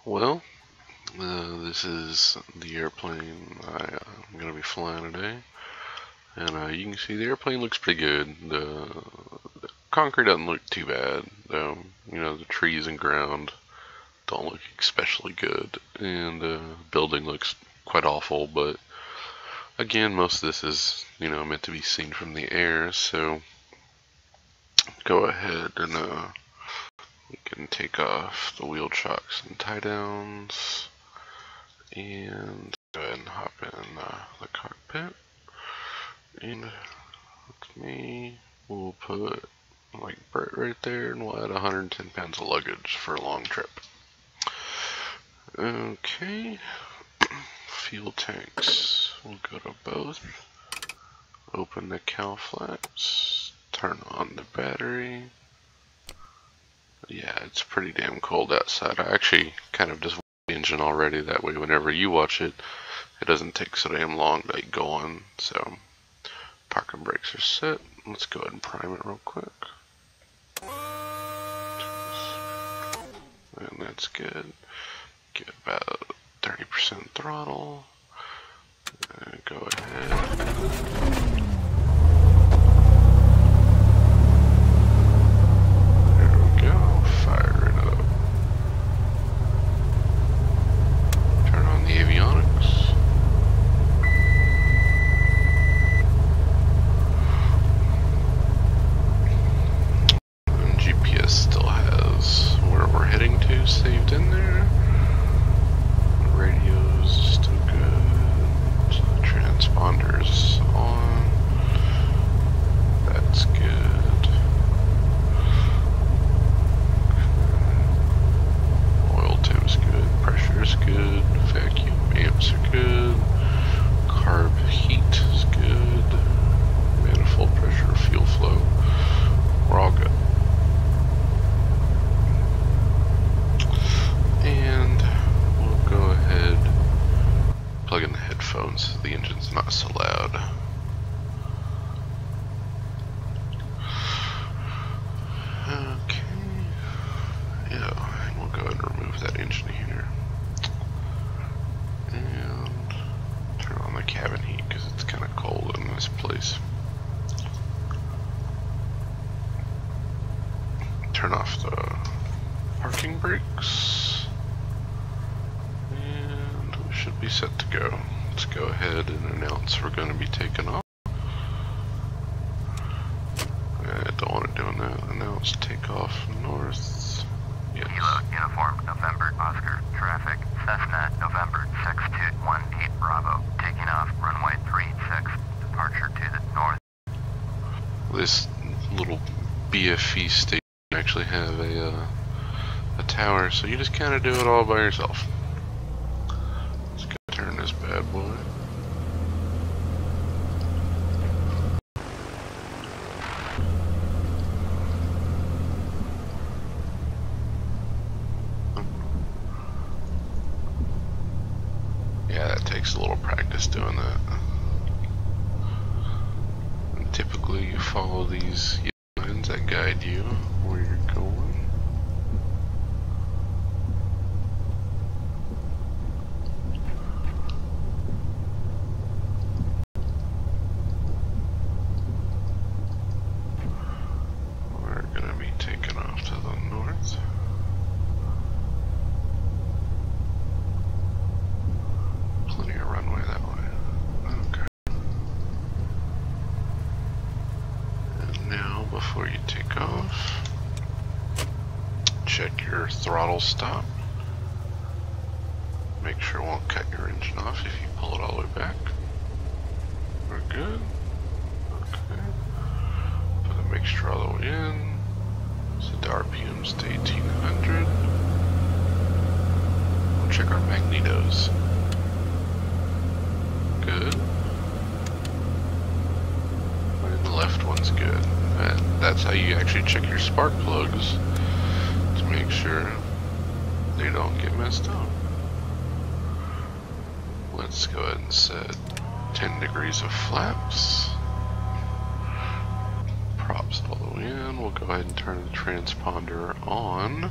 Well, this is the airplane I'm going to be flying today, and you can see the airplane looks pretty good. The concrete doesn't look too bad, though. The trees and ground don't look especially good, and the building looks quite awful, but again, most of this is, meant to be seen from the air, so go ahead and we can take off the wheel chocks and tie downs. And go ahead and hop in the cockpit. And with me, we'll put like Brett right there, and we'll add 110 pounds of luggage for a long trip. Okay, fuel tanks. We'll go to both. Open the cowl flaps. Turn on the battery. Yeah, it's pretty damn cold outside. I actually kind of just the engine already, that way whenever you watch it, it doesn't take so damn long to go on. So parking brakes are set. Let's go ahead and prime it real quick, and that's good. Get about 30% throttle, and go ahead. Saved in there. The radio's still good. Transponder's on. That's good. Oil temp's good. Pressure's good. Vacuum amps are good. Carb heat is good. Manifold pressure, fuel flow. We're all good. And we'll go ahead, plug in the headphones so the engine's not so loud. Okay, yeah, and we'll go ahead and remove that engine heater. And turn on the cabin heat because it's kind of cold in this place. Turn off the parking brakes. Should be set to go. Let's go ahead and announce we're going to be taking off. I don't want to do that. Announce takeoff north. Yes. Kilo Uniform November Oscar Traffic Cessna November 6218 Bravo taking off runway 36 departure to the north. This little BFE station actually have a tower, so you just kind of do it all by yourself. Turn this bad boy. Yeah, that takes a little practice doing that. And typically you follow these lines that guide you where you're going. Before you take off, check your throttle stop. Make sure it won't cut your engine off if you pull it all the way back. We're good. Okay. Put the mixture all the way in. Set the RPMs to 1800. We'll check our magnetos. Good. And the left one's good. And that's how you actually check your spark plugs to make sure they don't get messed up. Let's go ahead and set 10 degrees of flaps. Props all the way in. We'll go ahead and turn the transponder on.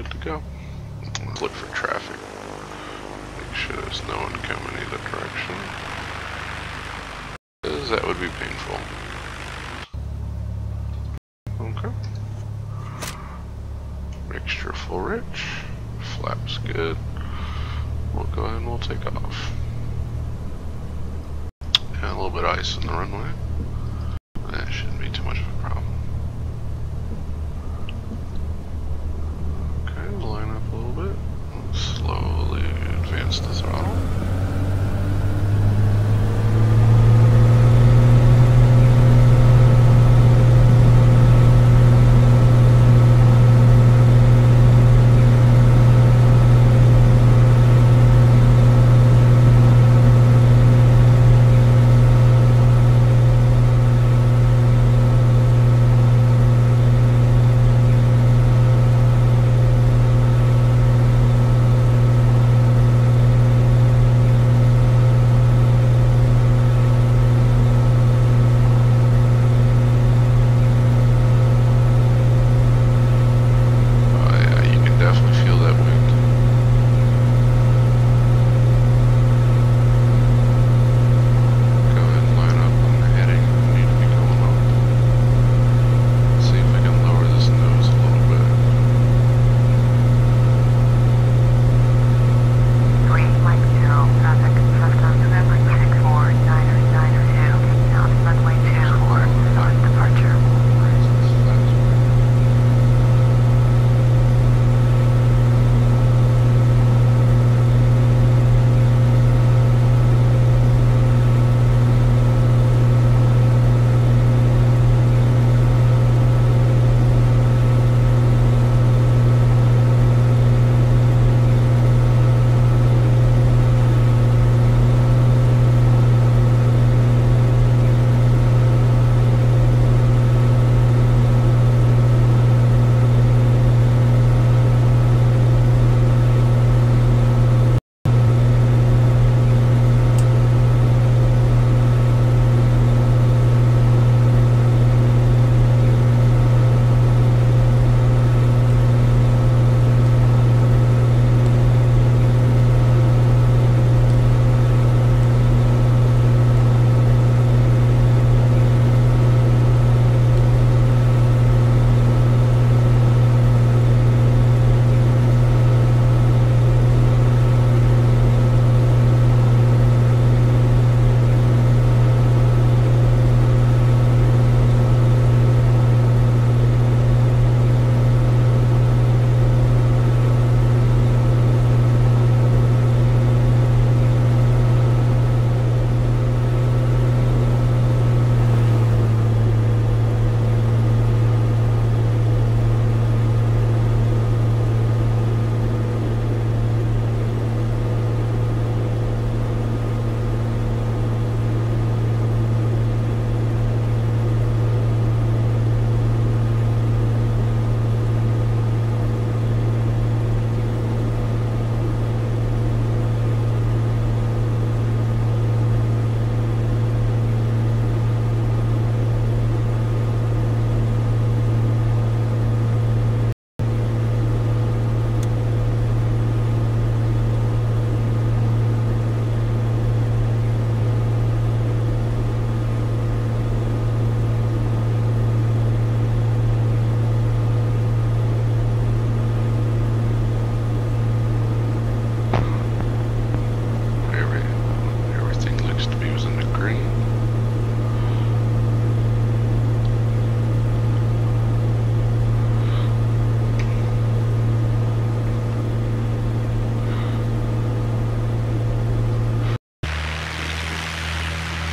good to go. Look for traffic. Make sure there's no one coming either direction, because that would be painful. Okay. Mixture full rich. Flaps good. We'll go ahead and we'll take off. Yeah, a little bit of ice on the runway. That shouldn't be too much of a problem. Okay, we'll line up a little bit. We'll slowly advance the throttle.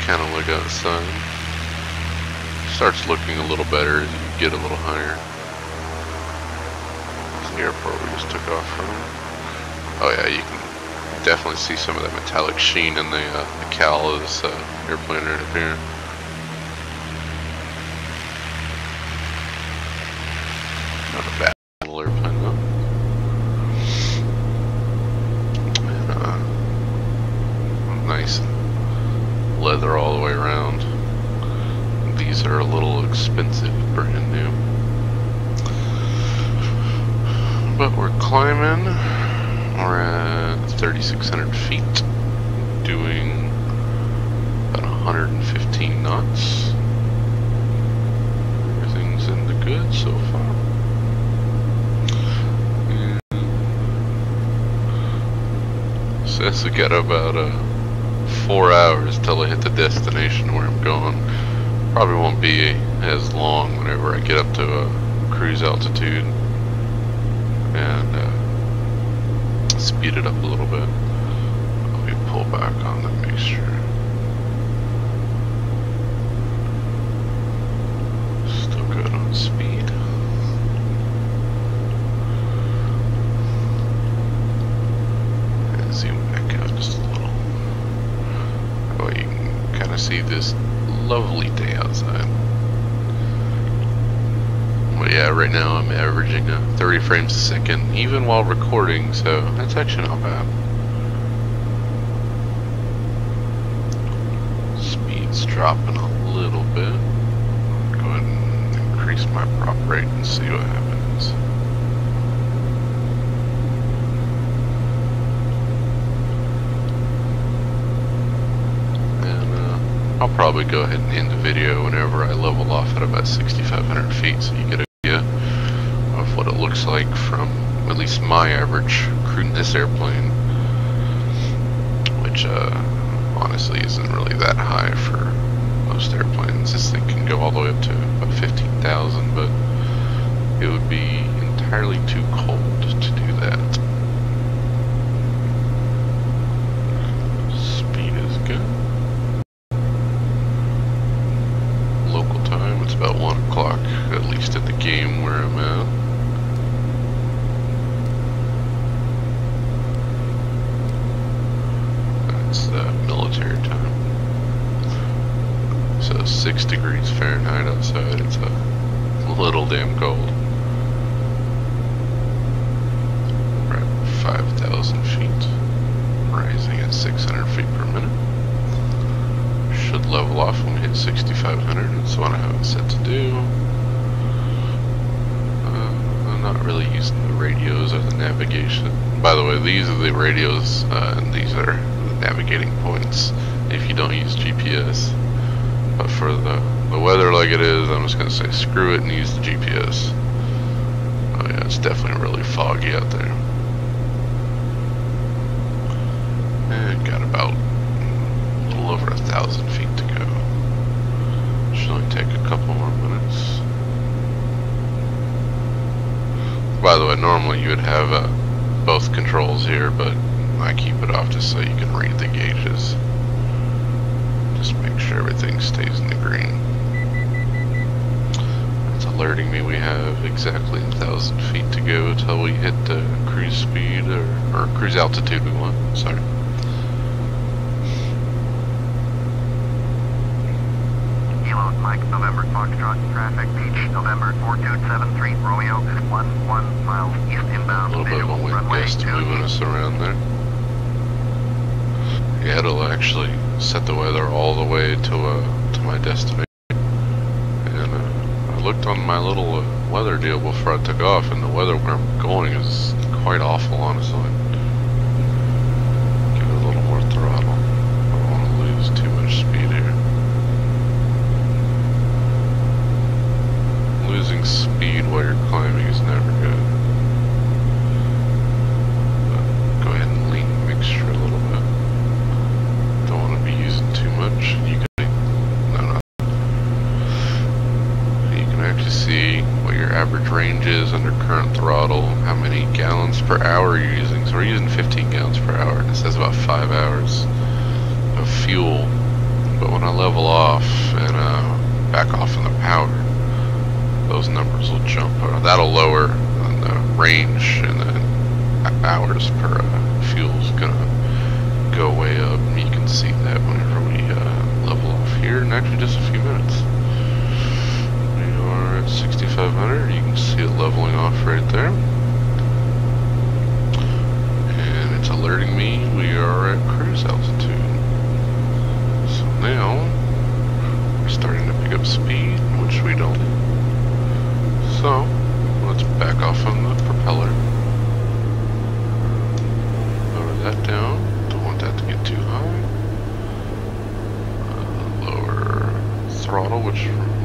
kind of look outside. Starts looking a little better as you get a little higher. It's the airport we just took off from. Oh yeah, you can definitely see some of that metallic sheen in the cowl of this airplane right up here. Not a bad little airplane though. And, nice leather all the way around. These are a little expensive, brand new. But we're climbing. We're at 3,600 feet, doing about 115 knots. Everything's in the good so far. Says I got about 4 hours till I hit the destination where I'm going. Probably won't be as long whenever I get up to cruise altitude and speed it up a little bit. Let me pull back on the mixture. Still good on speed. And zoom back out just a little. That way you can kind of see this lovely day outside. But yeah, right now I'm averaging 30 frames a second, even while recording, so that's actually not bad. Speed's dropping a little bit. Go ahead and increase my prop rate and see what happens. I'll probably go ahead and end the video whenever I level off at about 6,500 feet, so you get an idea of what it looks like from at least my average cruising this airplane, which honestly isn't really that high for most airplanes. This thing can go all the way up to about 15,000, but it would be entirely too cold to do that. Speed is good. It's about 1 o'clock, at least at the game where I'm at. That's military time. So 6 degrees Fahrenheit outside. It's a little damn cold. We're at 5,000 feet, rising at 600 feet per minute. Should level off when we hit 6,500. That's what I have it set to do. I'm not really using the radios or the navigation. By the way, these are the radios and these are the navigating points if you don't use GPS. But for the weather like it is, I'm just going to say screw it and use the GPS. Oh yeah, it's definitely really foggy out there. And got about over 1,000 feet to go. Should only take a couple more minutes. By the way, normally you would have both controls here, but I keep it off just so you can read the gauges. Just make sure everything stays in the green. It's alerting me we have exactly 1,000 feet to go until we hit the cruise speed or cruise altitude we want. Sorry. Mike, November, Foxtrot, traffic, beach, November, 4273, Romeo is 11 miles east inbound, A little bit of a wind gust moving us around there. Yeah, it'll actually set the weather all the way to my destination. And I looked on my little weather deal before I took off, and the weather where I'm going is quite awful, honestly. Give it a little more throttle. I don't want to lose too much speed here. Losing speed while you're climbing is never good. But go ahead and lean the mixture a little bit. Don't want to be using too much. You can actually see what your average range is under current throttle, how many gallons per hour you're using. So we're using 15 gallons per hour, and it says about 5 hours of fuel. But when I level off and back off in the power, those numbers will jump. That'll lower the range, and then hours per fuel's gonna go way up. And you can see that whenever we level off here in actually just a few minutes. We are at 6,500. You can see it leveling off right there, and it's alerting me we are at cruise altitude. So now we're starting to pick up speed, which we don't. So, let's back off on the propeller.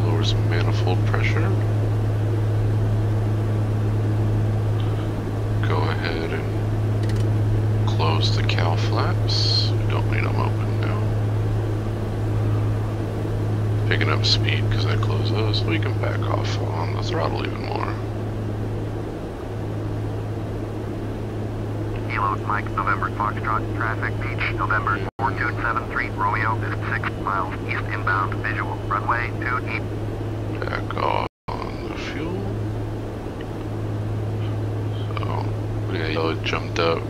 Lowers manifold pressure. Go ahead and close the cowl flaps. We don't need them open now. Picking up speed because I closed those, so we can back off on the throttle even more. Kilo Mike, November Foxtrot, traffic beach, November 4273, Romeo is 6 miles east inbound, visual, runway 28. Back off on the fuel. So, yeah, it jumped up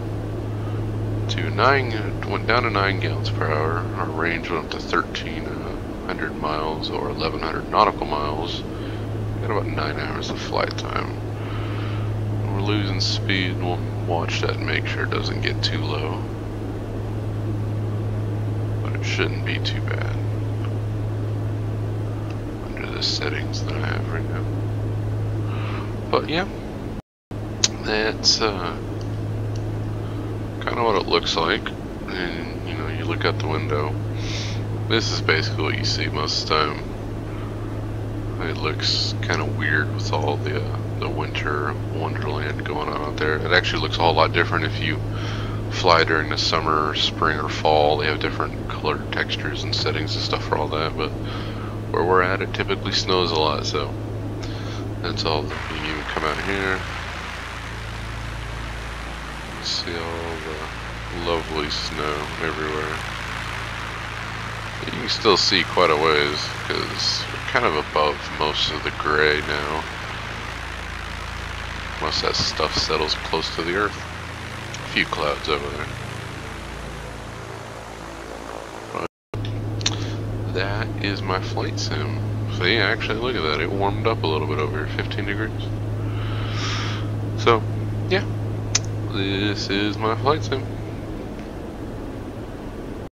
to 9, went down to 9 gallons per hour. Our range went up to 1,300 miles or 1,100 nautical miles. Got about 9 hours of flight time. We're losing speed. We'll watch that and make sure it doesn't get too low. But it shouldn't be too bad under the settings that I have right now. But yeah, that's kind of what it looks like. And you know, you look out the window. This is basically what you see most of the time. It looks kind of weird with all the winter wonderland going on out there. It actually looks a whole lot different if you fly during the summer, or spring, or fall. They have different color textures and settings and stuff for all that, but where we're at, it typically snows a lot, so that's all. You can even come out here, see all the lovely snow everywhere. You can still see quite a ways because we're kind of above most of the gray now. Most of that stuff settles close to the earth. A few clouds over there. But that is my flight sim. So yeah, actually look at that. It warmed up a little bit over here, 15 degrees. So yeah, this is my flight sim.